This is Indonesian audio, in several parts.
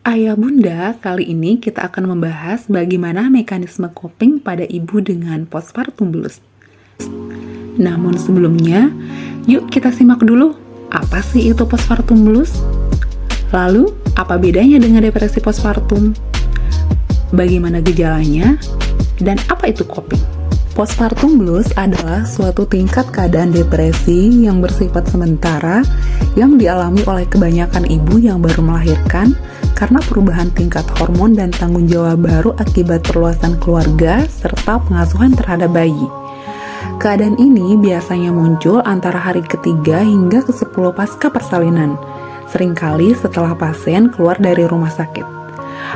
Ayah Bunda, kali ini kita akan membahas bagaimana mekanisme coping pada ibu dengan postpartum blues. Namun sebelumnya, yuk kita simak dulu, apa sih itu postpartum blues? Lalu, apa bedanya dengan depresi postpartum? Bagaimana gejalanya? Dan apa itu coping? Postpartum blues adalah suatu tingkat keadaan depresi yang bersifat sementara yang dialami oleh kebanyakan ibu yang baru melahirkan karena perubahan tingkat hormon dan tanggung jawab baru akibat perluasan keluarga serta pengasuhan terhadap bayi. Keadaan ini biasanya muncul antara hari ketiga hingga ke-10 pasca persalinan, seringkali setelah pasien keluar dari rumah sakit.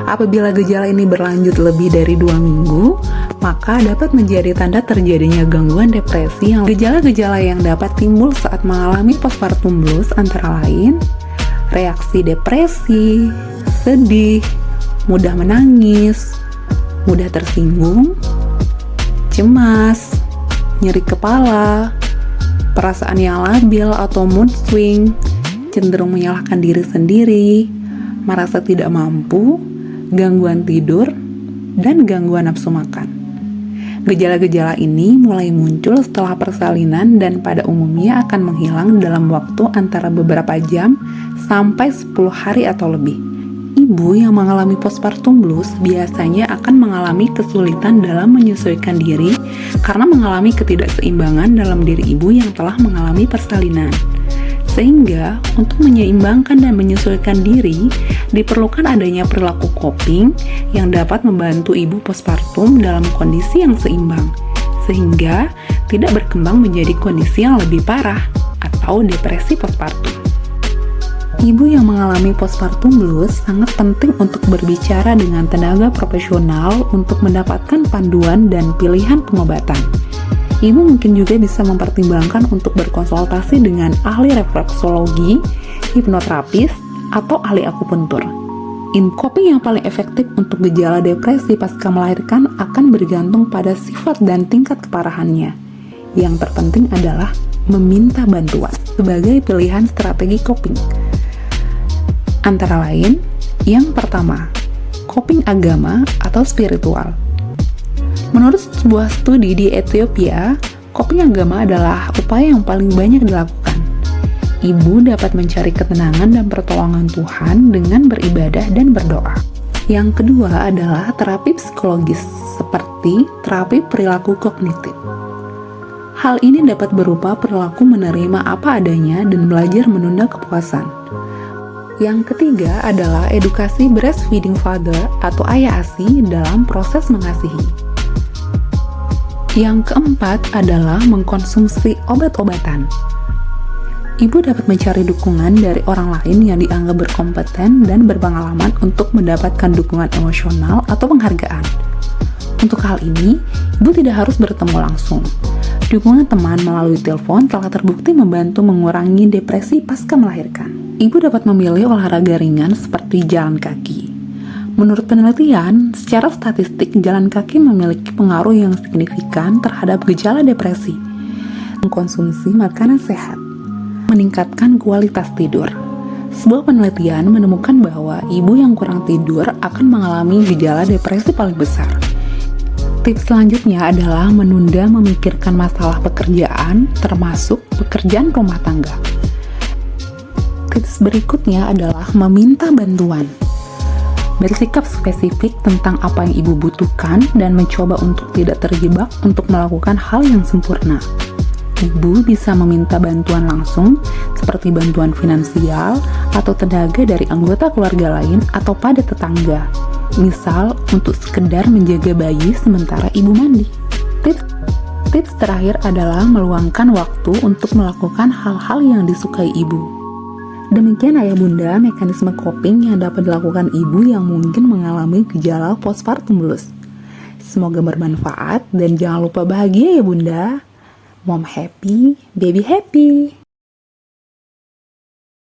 Apabila gejala ini berlanjut lebih dari 2 minggu, maka dapat menjadi tanda terjadinya gangguan depresi. Gejala-gejala yang dapat timbul saat mengalami postpartum blues antara lain reaksi depresi, sedih, mudah menangis, mudah tersinggung, cemas, nyeri kepala, perasaan yang labil atau mood swing, cenderung menyalahkan diri sendiri, merasa tidak mampu, gangguan tidur, dan gangguan nafsu makan. Gejala-gejala ini mulai muncul setelah persalinan dan pada umumnya akan menghilang dalam waktu antara beberapa jam sampai 10 hari atau lebih. Ibu yang mengalami postpartum blues biasanya akan mengalami kesulitan dalam menyesuaikan diri karena mengalami ketidakseimbangan dalam diri ibu yang telah mengalami persalinan. Sehingga, untuk menyeimbangkan dan menyesuaikan diri, diperlukan adanya perilaku coping yang dapat membantu ibu postpartum dalam kondisi yang seimbang, sehingga tidak berkembang menjadi kondisi yang lebih parah atau depresi postpartum. Ibu yang mengalami postpartum blues sangat penting untuk berbicara dengan tenaga profesional untuk mendapatkan panduan dan pilihan pengobatan. Ibu mungkin juga bisa mempertimbangkan untuk berkonsultasi dengan ahli refleksologi, hipnoterapis, atau ahli akupuntur. Coping yang paling efektif untuk gejala depresi pasca melahirkan akan bergantung pada sifat dan tingkat keparahannya. Yang terpenting adalah meminta bantuan sebagai pilihan strategi coping. Antara lain, yang pertama, coping agama atau spiritual. Menurut sebuah studi di Ethiopia, coping agama adalah upaya yang paling banyak dilakukan. Ibu dapat mencari ketenangan dan pertolongan Tuhan dengan beribadah dan berdoa. Yang kedua adalah terapi psikologis, seperti terapi perilaku kognitif. Hal ini dapat berupa perilaku menerima apa adanya dan belajar menunda kepuasan. Yang ketiga adalah edukasi breastfeeding father atau ayah ASI dalam proses mengasihi. Yang keempat adalah mengkonsumsi obat-obatan. Ibu dapat mencari dukungan dari orang lain yang dianggap berkompeten dan berpengalaman untuk mendapatkan dukungan emosional atau penghargaan. Untuk hal ini, ibu tidak harus bertemu langsung. Dukungan teman melalui telepon telah terbukti membantu mengurangi depresi pasca melahirkan. Ibu dapat memilih olahraga ringan seperti jalan kaki. Menurut penelitian, secara statistik jalan kaki memiliki pengaruh yang signifikan terhadap gejala depresi. Mengkonsumsi makanan sehat, meningkatkan kualitas tidur. Sebuah penelitian menemukan bahwa ibu yang kurang tidur akan mengalami gejala depresi paling besar. Tips selanjutnya adalah menunda memikirkan masalah pekerjaan, termasuk pekerjaan rumah tangga. Tips berikutnya adalah meminta bantuan. Bersikap spesifik tentang apa yang ibu butuhkan dan mencoba untuk tidak terjebak untuk melakukan hal yang sempurna. Ibu bisa meminta bantuan langsung, seperti bantuan finansial atau tenaga dari anggota keluarga lain atau pada tetangga. Misal, untuk sekedar menjaga bayi sementara ibu mandi. Tips terakhir adalah meluangkan waktu untuk melakukan hal-hal yang disukai ibu. Demikian ayah bunda mekanisme coping yang dapat dilakukan ibu yang mungkin mengalami gejala postpartum blues. Semoga bermanfaat dan jangan lupa bahagia ya bunda. Mom happy, baby happy.